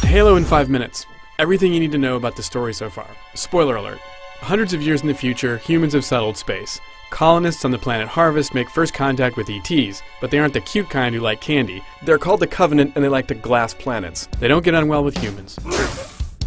Halo in 5 minutes. Everything you need to know about the story so far. Spoiler alert. Hundreds of years in the future, humans have settled space. Colonists on the planet Harvest make first contact with ETs, but they aren't the cute kind who like candy. They're called the Covenant and they like to glass planets. They don't get on well with humans.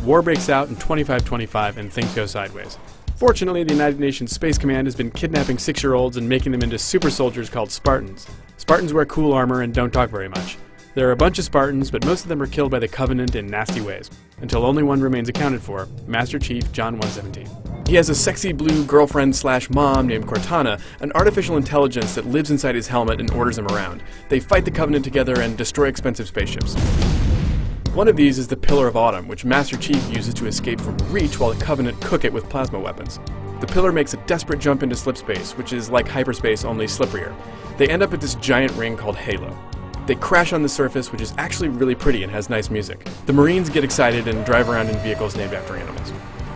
War breaks out in 2525 and things go sideways. Fortunately, the United Nations Space Command has been kidnapping 6-year-olds and making them into super soldiers called Spartans. Spartans wear cool armor and don't talk very much. There are a bunch of Spartans, but most of them are killed by the Covenant in nasty ways, until only one remains accounted for, Master Chief John 117. He has a sexy blue girlfriend/mom named Cortana, an artificial intelligence that lives inside his helmet and orders him around. They fight the Covenant together and destroy expensive spaceships. One of these is the Pillar of Autumn, which Master Chief uses to escape from Reach while the Covenant cook it with plasma weapons. The Pillar makes a desperate jump into slipspace, which is like hyperspace, only slipperier. They end up at this giant ring called Halo. They crash on the surface, which is actually really pretty and has nice music. The Marines get excited and drive around in vehicles named after animals.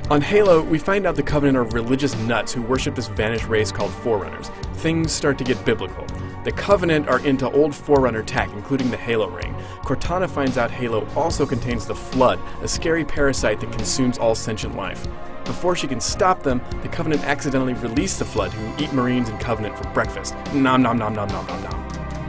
On Halo, we find out the Covenant are religious nuts who worship this vanished race called Forerunners. Things start to get biblical. The Covenant are into old Forerunner tech, including the Halo ring. Cortana finds out Halo also contains the Flood, a scary parasite that consumes all sentient life. Before she can stop them, the Covenant accidentally release the Flood, who eat Marines and Covenant for breakfast. Nom nom nom nom nom nom nom.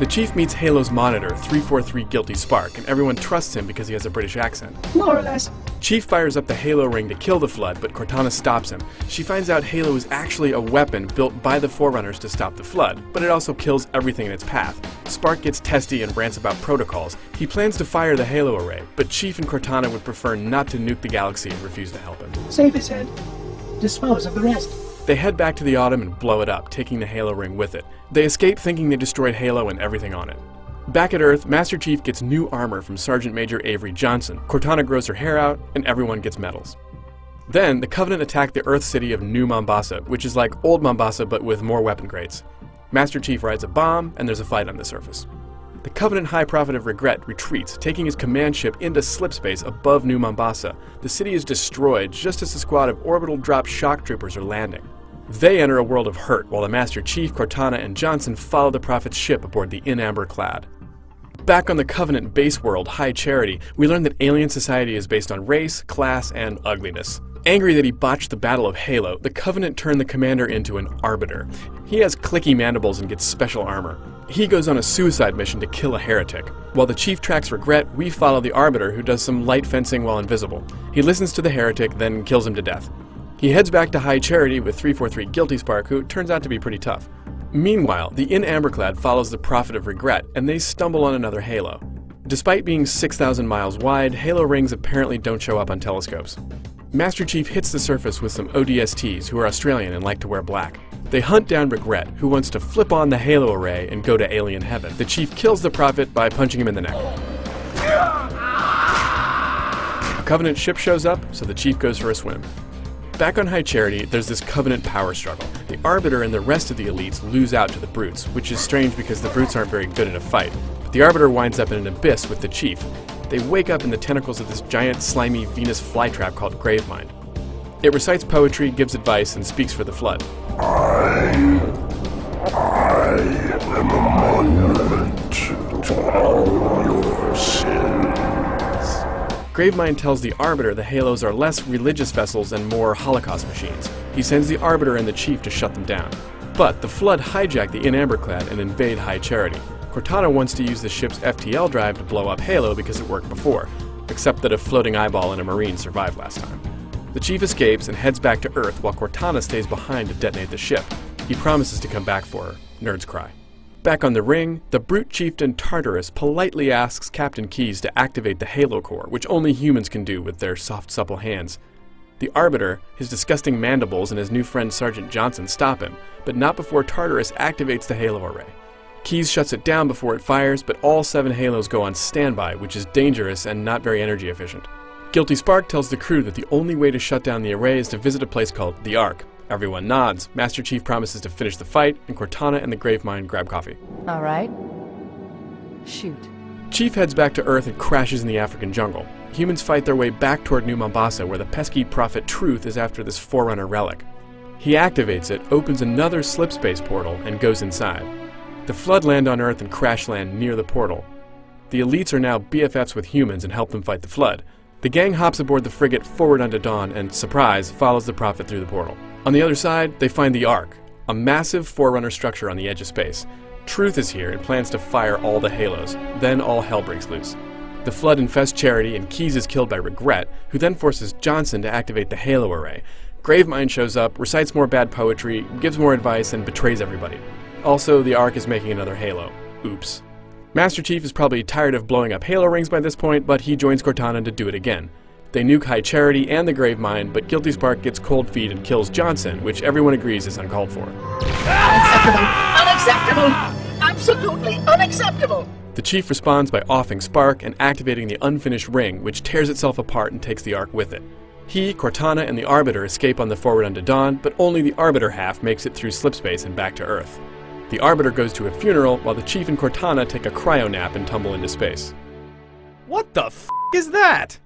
The Chief meets Halo's monitor, 343 Guilty Spark, and everyone trusts him because he has a British accent. More or less. Chief fires up the Halo ring to kill the Flood, but Cortana stops him. She finds out Halo is actually a weapon built by the Forerunners to stop the Flood, but it also kills everything in its path. Spark gets testy and rants about protocols. He plans to fire the Halo array, but Chief and Cortana would prefer not to nuke the galaxy and refuse to help him. Save his head. Dispose of the rest. They head back to the Autumn and blow it up, taking the Halo ring with it. They escape thinking they destroyed Halo and everything on it. Back at Earth, Master Chief gets new armor from Sergeant Major Avery Johnson. Cortana grows her hair out, and everyone gets medals. Then, the Covenant attack the Earth city of New Mombasa, which is like old Mombasa but with more weapon crates. Master Chief rides a bomb, and there's a fight on the surface. The Covenant High Prophet of Regret retreats, taking his command ship into slipspace above New Mombasa. The city is destroyed just as a squad of orbital drop shock troopers are landing. They enter a world of hurt, while the Master Chief, Cortana, and Johnson follow the Prophet's ship aboard the In Amber Clad. Back on the Covenant base world, High Charity, we learn that alien society is based on race, class, and ugliness. Angry that he botched the Battle of Halo, the Covenant turned the commander into an arbiter. He has clicky mandibles and gets special armor. He goes on a suicide mission to kill a heretic. While the Chief tracks Regret, we follow the Arbiter, who does some light fencing while invisible. He listens to the heretic, then kills him to death. He heads back to High Charity with 343 Guilty Spark, who turns out to be pretty tough. Meanwhile, the In Amberclad follows the Prophet of Regret, and they stumble on another Halo. Despite being 6,000 miles wide, Halo rings apparently don't show up on telescopes. Master Chief hits the surface with some ODSTs who are Australian and like to wear black. They hunt down Regret, who wants to flip on the Halo array and go to alien heaven. The Chief kills the Prophet by punching him in the neck. A Covenant ship shows up, so the Chief goes for a swim. Back on High Charity, there's this Covenant power struggle. The Arbiter and the rest of the elites lose out to the Brutes, which is strange because the Brutes aren't very good in a fight. But the Arbiter winds up in an abyss with the Chief. They wake up in the tentacles of this giant, slimy Venus flytrap called Gravemind. It recites poetry, gives advice, and speaks for the Flood. I am a monument to all your sins. Gravemind tells the Arbiter the Halos are less religious vessels and more Holocaust machines. He sends the Arbiter and the Chief to shut them down. But the Flood hijack the In Amberclad and invade High Charity. Cortana wants to use the ship's FTL drive to blow up Halo because it worked before, except that a floating eyeball and a Marine survived last time. The Chief escapes and heads back to Earth while Cortana stays behind to detonate the ship. He promises to come back for her. Nerds cry. Back on the ring, the Brute Chieftain Tartarus politely asks Captain Keyes to activate the Halo Core, which only humans can do with their soft, supple hands. The Arbiter, his disgusting mandibles, and his new friend Sergeant Johnson stop him, but not before Tartarus activates the Halo array. Keyes shuts it down before it fires, but all 7 Halos go on standby, which is dangerous and not very energy efficient. Guilty Spark tells the crew that the only way to shut down the array is to visit a place called the Ark. Everyone nods. Master Chief promises to finish the fight, and Cortana and the Gravemind grab coffee. All right. Shoot. Chief heads back to Earth and crashes in the African jungle. Humans fight their way back toward New Mombasa, where the pesky Prophet Truth is after this Forerunner relic. He activates it, opens another slipspace portal, and goes inside. The Flood land on Earth and crash land near the portal. The elites are now BFFs with humans and help them fight the Flood. The gang hops aboard the frigate Forward Unto Dawn and, surprise, follows the Prophet through the portal. On the other side, they find the Ark, a massive Forerunner structure on the edge of space. Truth is here and plans to fire all the Halos. Then all hell breaks loose. The Flood infests Charity and Keyes is killed by Regret, who then forces Johnson to activate the Halo Array. Gravemind shows up, recites more bad poetry, gives more advice, and betrays everybody. Also, the Ark is making another Halo. Oops. Master Chief is probably tired of blowing up Halo rings by this point, but he joins Cortana to do it again. They nuke High Charity and the Gravemind, but Guilty Spark gets cold feet and kills Johnson, which everyone agrees is uncalled for. Unacceptable! Unacceptable! Absolutely unacceptable! The Chief responds by offing Spark and activating the unfinished ring, which tears itself apart and takes the Ark with it. He, Cortana, and the Arbiter escape on the Forward Unto Dawn, but only the Arbiter half makes it through slipspace and back to Earth. The Arbiter goes to a funeral, while the Chief and Cortana take a cryo nap and tumble into space. What the f*** is that?